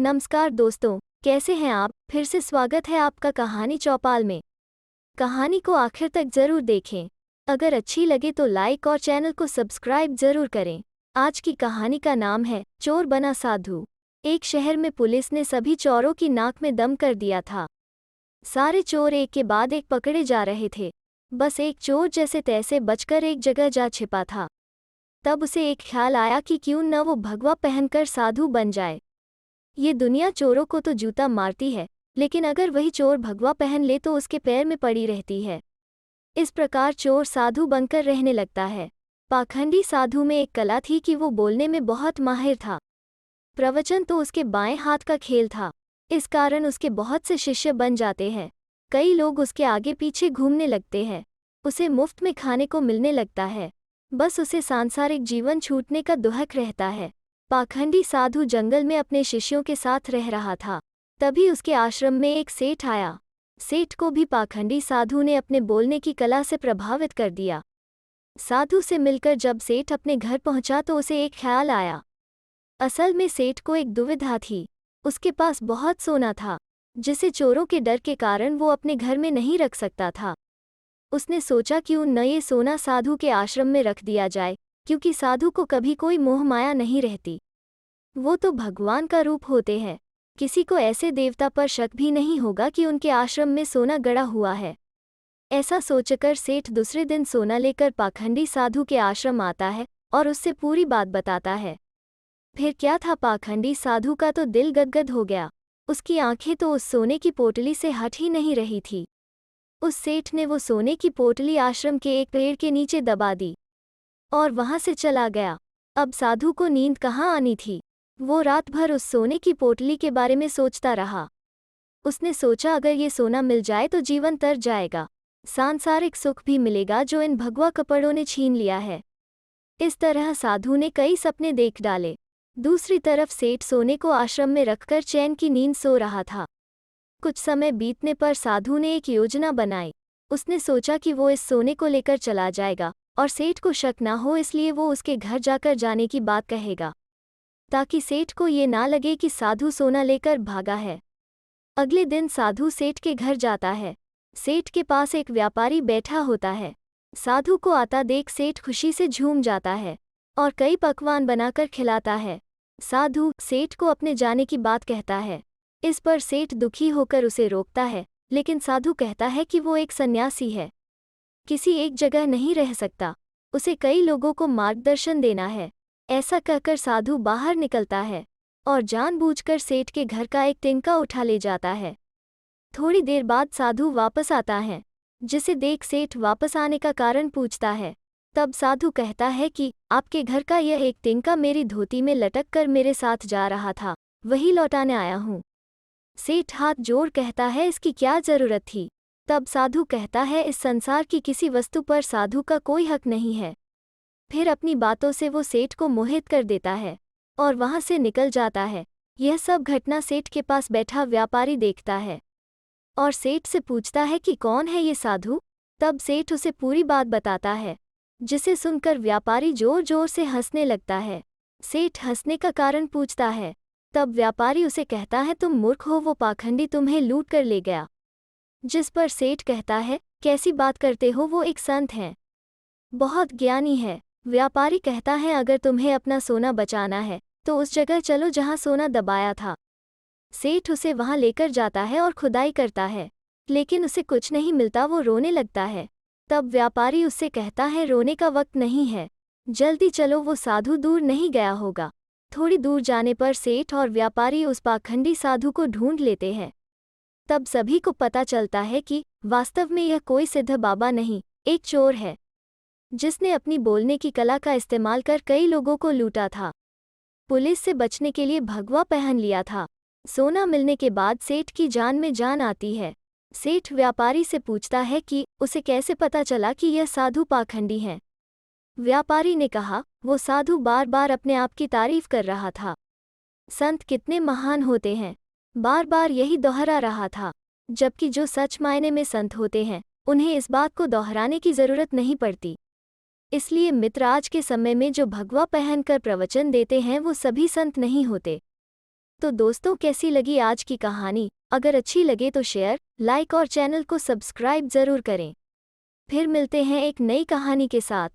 नमस्कार दोस्तों, कैसे हैं आप। फिर से स्वागत है आपका कहानी चौपाल में। कहानी को आखिर तक जरूर देखें। अगर अच्छी लगे तो लाइक और चैनल को सब्सक्राइब जरूर करें। आज की कहानी का नाम है चोर बना साधु। एक शहर में पुलिस ने सभी चोरों की नाक में दम कर दिया था। सारे चोर एक के बाद एक पकड़े जा रहे थे। बस एक चोर जैसे तैसे बचकर एक जगह जा छिपा था। तब उसे एक ख्याल आया कि क्यों न वो भगवा पहनकर साधु बन जाए। ये दुनिया चोरों को तो जूता मारती है, लेकिन अगर वही चोर भगवा पहन ले तो उसके पैर में पड़ी रहती है। इस प्रकार चोर साधु बनकर रहने लगता है। पाखंडी साधु में एक कला थी कि वो बोलने में बहुत माहिर था। प्रवचन तो उसके बाएं हाथ का खेल था। इस कारण उसके बहुत से शिष्य बन जाते हैं। कई लोग उसके आगे पीछे घूमने लगते हैं। उसे मुफ्त में खाने को मिलने लगता है। बस उसे सांसारिक जीवन छूटने का दुहक रहता है। पाखंडी साधु जंगल में अपने शिष्यों के साथ रह रहा था। तभी उसके आश्रम में एक सेठ आया। सेठ को भी पाखंडी साधु ने अपने बोलने की कला से प्रभावित कर दिया। साधु से मिलकर जब सेठ अपने घर पहुंचा तो उसे एक ख्याल आया। असल में सेठ को एक दुविधा थी। उसके पास बहुत सोना था, जिसे चोरों के डर के कारण वो अपने घर में नहीं रख सकता था। उसने सोचा क्यों न ये सोना साधु के आश्रम में रख दिया जाए, क्योंकि साधु को कभी कोई मोह माया नहीं रहती। वो तो भगवान का रूप होते हैं। किसी को ऐसे देवता पर शक भी नहीं होगा कि उनके आश्रम में सोना गड़ा हुआ है। ऐसा सोचकर सेठ दूसरे दिन सोना लेकर पाखंडी साधु के आश्रम आता है और उससे पूरी बात बताता है। फिर क्या था, पाखंडी साधु का तो दिल गदगद हो गया। उसकी आंखें तो उस सोने की पोटली से हट ही नहीं रही थी। उस सेठ ने वो सोने की पोटली आश्रम के एक पेड़ के नीचे दबा दी और वहां से चला गया। अब साधु को नींद कहाँ आनी थी। वो रात भर उस सोने की पोटली के बारे में सोचता रहा। उसने सोचा अगर ये सोना मिल जाए तो जीवन तर जाएगा। सांसारिक सुख भी मिलेगा जो इन भगवा कपड़ों ने छीन लिया है। इस तरह साधु ने कई सपने देख डाले। दूसरी तरफ सेठ सोने को आश्रम में रखकर चैन की नींद सो रहा था। कुछ समय बीतने पर साधु ने एक योजना बनाई। उसने सोचा कि वो इस सोने को लेकर चला जाएगा और सेठ को शक ना हो, इसलिए वो उसके घर जाकर जाने की बात कहेगा, ताकि सेठ को ये ना लगे कि साधु सोना लेकर भागा है। अगले दिन साधु सेठ के घर जाता है। सेठ के पास एक व्यापारी बैठा होता है। साधु को आता देख सेठ खुशी से झूम जाता है और कई पकवान बनाकर खिलाता है। साधु सेठ को अपने जाने की बात कहता है। इस पर सेठ दुखी होकर उसे रोकता है, लेकिन साधु कहता है कि वो एक सन्यासी है, किसी एक जगह नहीं रह सकता, उसे कई लोगों को मार्गदर्शन देना है। ऐसा कहकर साधु बाहर निकलता है और जानबूझकर सेठ के घर का एक तिनका उठा ले जाता है। थोड़ी देर बाद साधु वापस आता है, जिसे देख सेठ वापस आने का कारण पूछता है। तब साधु कहता है कि आपके घर का यह एक तिनका मेरी धोती में लटक कर मेरे साथ जा रहा था, वही लौटाने आया हूँ। सेठ हाथ जोड़ कहता है, इसकी क्या जरूरत थी। तब साधु कहता है, इस संसार की किसी वस्तु पर साधु का कोई हक नहीं है। फिर अपनी बातों से वो सेठ को मोहित कर देता है और वहां से निकल जाता है। यह सब घटना सेठ के पास बैठा व्यापारी देखता है और सेठ से पूछता है कि कौन है ये साधु। तब सेठ उसे पूरी बात बताता है, जिसे सुनकर व्यापारी जोर जोर से हंसने लगता है। सेठ हंसने का कारण पूछता है। तब व्यापारी उसे कहता है, तुम मूर्ख हो, वो पाखंडी तुम्हें लूट कर ले गया। जिस पर सेठ कहता है, कैसी बात करते हो, वो एक संत हैं, बहुत ज्ञानी है। व्यापारी कहता है, अगर तुम्हें अपना सोना बचाना है तो उस जगह चलो जहां सोना दबाया था। सेठ उसे वहां लेकर जाता है और खुदाई करता है, लेकिन उसे कुछ नहीं मिलता। वो रोने लगता है। तब व्यापारी उससे कहता है, रोने का वक्त नहीं है, जल्दी चलो, वो साधु दूर नहीं गया होगा। थोड़ी दूर जाने पर सेठ और व्यापारी उस पाखंडी साधु को ढूंढ लेते हैं। तब सभी को पता चलता है कि वास्तव में यह कोई सिद्ध बाबा नहीं, एक चोर है, जिसने अपनी बोलने की कला का इस्तेमाल कर कई लोगों को लूटा था। पुलिस से बचने के लिए भगवा पहन लिया था। सोना मिलने के बाद सेठ की जान में जान आती है। सेठ व्यापारी से पूछता है कि उसे कैसे पता चला कि यह साधु पाखंडी हैं। व्यापारी ने कहा, वो साधु बार बार अपने आप की तारीफ कर रहा था। संत कितने महान होते हैं, बार बार यही दोहरा रहा था। जबकि जो सच मायने में संत होते हैं, उन्हें इस बात को दोहराने की जरूरत नहीं पड़ती। इसलिए मित्र, आज के समय में जो भगवा पहनकर प्रवचन देते हैं वो सभी संत नहीं होते। तो दोस्तों कैसी लगी आज की कहानी? अगर अच्छी लगे तो शेयर, लाइक और चैनल को सब्सक्राइब जरूर करें। फिर मिलते हैं एक नई कहानी के साथ।